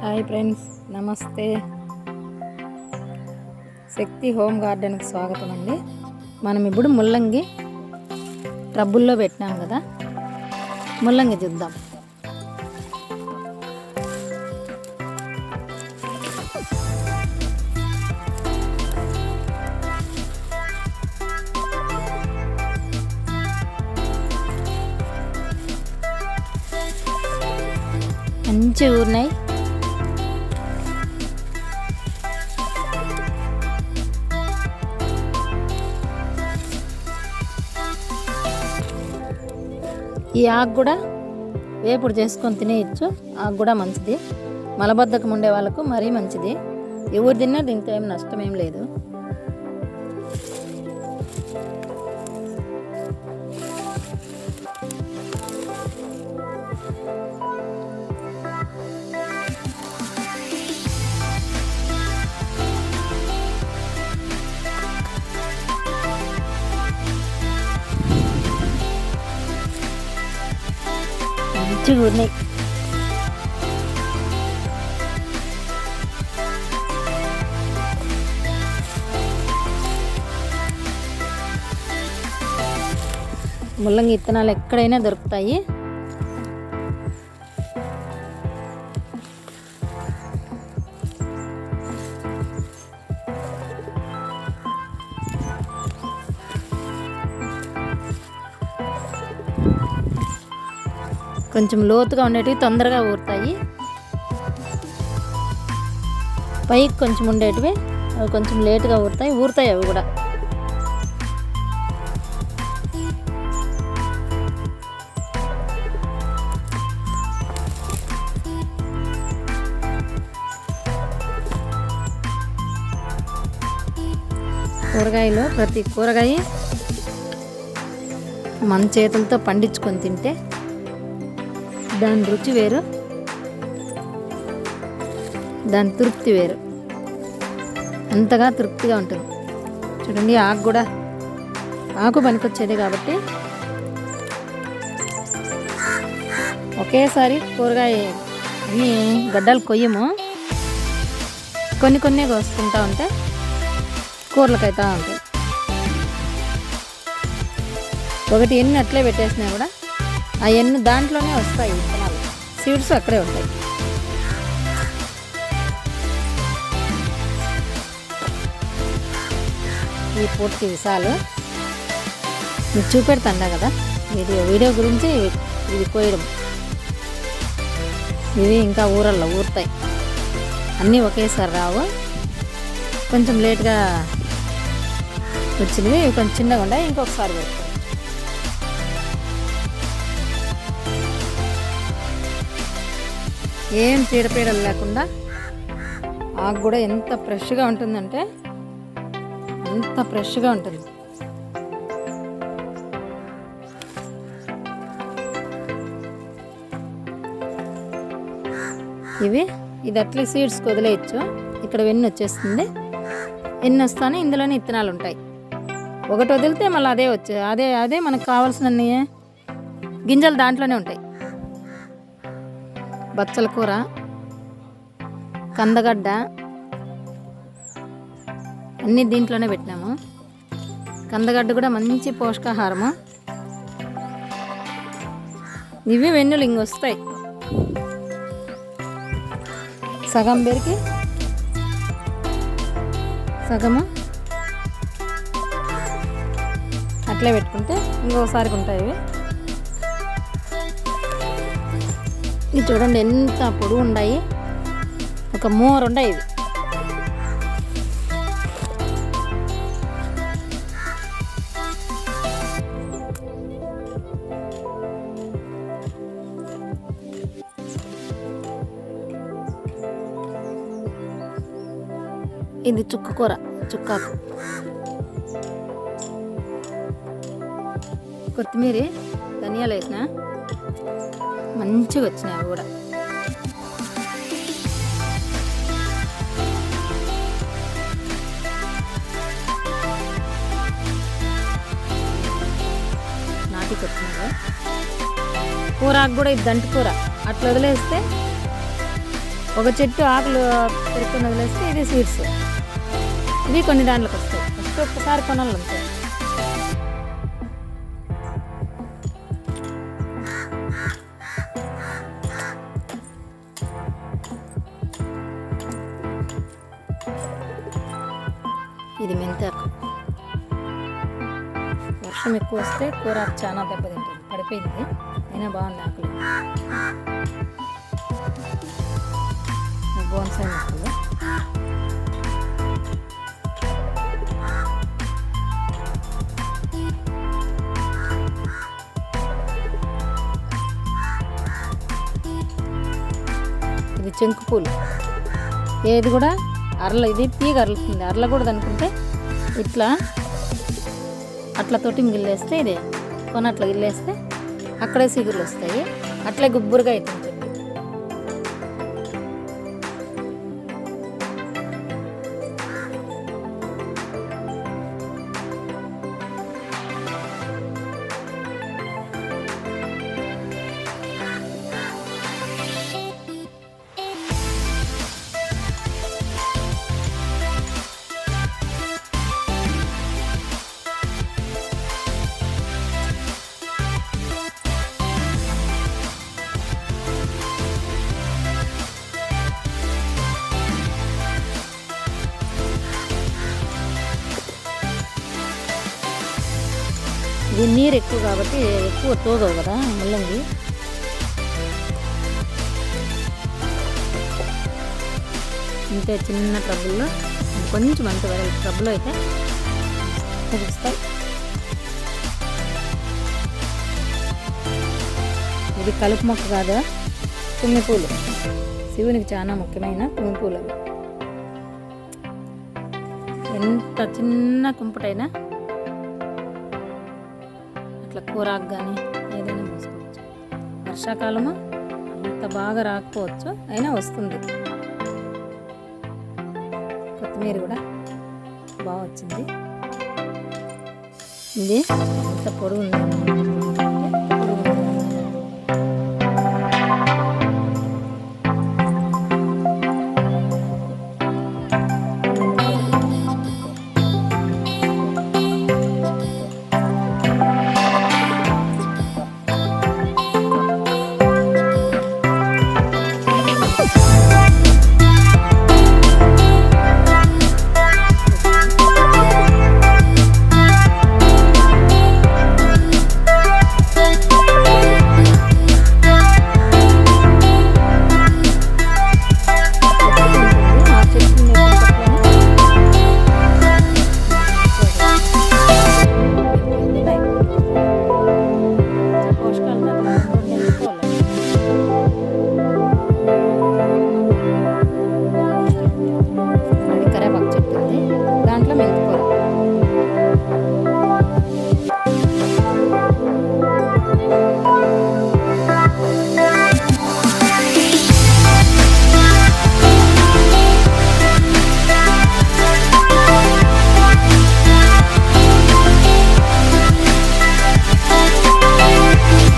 Hi friends, నమస్తే. శక్తి home గార్డెన్కి స్వాగతం అండి. మనం ఇప్పుడు ముల్లంగి ట్రబ్బుల్లో పెట్టినాం కదా, ముల్లంగి చూద్దాం. మంచి ఊరినాయి. ఈ ఆకు కూడా వేపుడు చేసుకొని తినేయచ్చు. ఆకు కూడా మంచిది, మలబద్ధకం ఉండే వాళ్ళకు మరీ మంచిది. ఎవరు తిన్నా దీంతో ఏం నష్టం ఏం లేదు. మంచిగా ఉన్నాయి. ముల్లంగి విత్తనాలు ఎక్కడైనా దొరుకుతాయి. కొంచెం లోతుగా ఉండేటివి తొందరగా ఊరుతాయి. పైకి కొంచెం ఉండేటివి అవి కొంచెం లేటుగా ఊరుతాయి అవి కూడా. కూరగాయలు ప్రతి కూరగాయ మన చేతులతో పండించుకొని తింటే దాని రుచి వేరు, దాని తృప్తి వేరు. అంతగా తృప్తిగా ఉంటుంది. చూడండి, ఆకు కూడా ఆకు పనికొచ్చేది కాబట్టి ఒకేసారి కూరగాయ అన్నీ గడ్డలు కొయ్యము, కొన్ని కొన్ని కోసుకుంటా ఉంటే కూరలకు అవుతూ ఉంటాయి. ఒకటి ఎన్ని అట్లే పెట్టేసినా కూడా ఆ ఎన్ని దాంట్లోనే వస్తాయి విత్తనాలు, సీడ్స్ అక్కడే ఉంటాయి. ఈ పూర్తి విషయాలు మీకు చూపెడతాండా కదా వీడియో గురించి. ఇది కోయడం, ఇవి ఇంకా ఊరుతాయి. అన్నీ ఒకేసారి రావు, కొంచెం లేట్గా వచ్చినవి కొంచెం చిన్నగా ఉన్నాయి. ఇంకొకసారి పెడతాం. ఏం చీడపీడలు లేకుండా ఆకు కూడా ఎంత ఫ్రెష్గా ఉంటుందంటే అంత ఫ్రెష్గా ఉంటుంది. ఇది అట్లే సీడ్స్కి వదిలేయచ్చు. ఇక్కడ వెన్ను వచ్చేస్తుంది. ఎన్ని వస్తానే ఇందులోనే విత్తనాలు ఉంటాయి. ఒకటి వదిలితే మళ్ళీ అదే మనకు కావాల్సినన్ని గింజలు దాంట్లోనే ఉంటాయి. బచ్చల కూర, కందగడ్డ అన్నీ దీంట్లోనే పెట్టినాము. కందగడ్డ కూడా మంచి పోషకాహారము. ఇవి వెన్నులు ఇంకొస్తాయి. సగం పెరికి సగము అట్లే పెట్టుకుంటే ఇంకోసారికి ఉంటాయి. ఇవి చూడండి ఎంత పొడుగు ఉన్నాయి, ఒక మోర్ ఉన్నాయి. ఇది చుక్కకూర, చుక్కాకు, కొత్తిమీర, ధనియాలు వేసిన మంచిగా వచ్చినాయి. అవి కూడా నాటి కొత్తిమీర. కూరాకు కూడా ఇది దంటి కూర. అట్లా వదిలేస్తే ఒక చెట్టు ఆకులు పెరుక్కొని వదిలేస్తే ఇది సీడ్స్. ఇవి కొన్ని దాంట్లోకి వస్తాయి. ఫస్ట్ ఒక్కసారి కొనాలి అంతే. ఇది మెంతాకు. వర్షం ఎక్కువ వస్తే కూర చాలా దెబ్బతింటుంది. పడిపోయింది అయినా బాగుంది ఆకులు. బోన్సాయి మొక్కలు. ఇది చెంకు పూలు. ఏది కూడా అరల, ఇది తీగ అరలుతుంది. అరలకూడదు అనుకుంటే ఇట్లా అట్లతోటి గిల్లేస్తే, ఇదే కొనట్లా గిల్లేస్తే అక్కడే సిగురులు వస్తాయి. అట్లే గుబ్బురుగా అవుతుంది. ఇది నీరు ఎక్కువ కాబట్టి ఎక్కువ తోగవు కదా ముల్లంగి. ఇంతే చిన్న ట్రబుల్లో, కొంచెం అంత వేరే ట్రబుల్లో అయితే తెలుస్తాయి. ఇది కలుపు మొక్క కాదా, తుమ్మి పూలు. శివునికి చాలా ముఖ్యమైన తుమ్మి పూలు. ఎంత చిన్న కుంపటైనా అట్లా కూరాకు కానీ ఏదైనా పోసుకోవచ్చు. వర్షాకాలము అంత బాగా రాకపోవచ్చు, అయినా వస్తుంది. కొత్తిమీర కూడా బాగా వచ్చింది. ఇది ఎంత పొడవు ఉంది.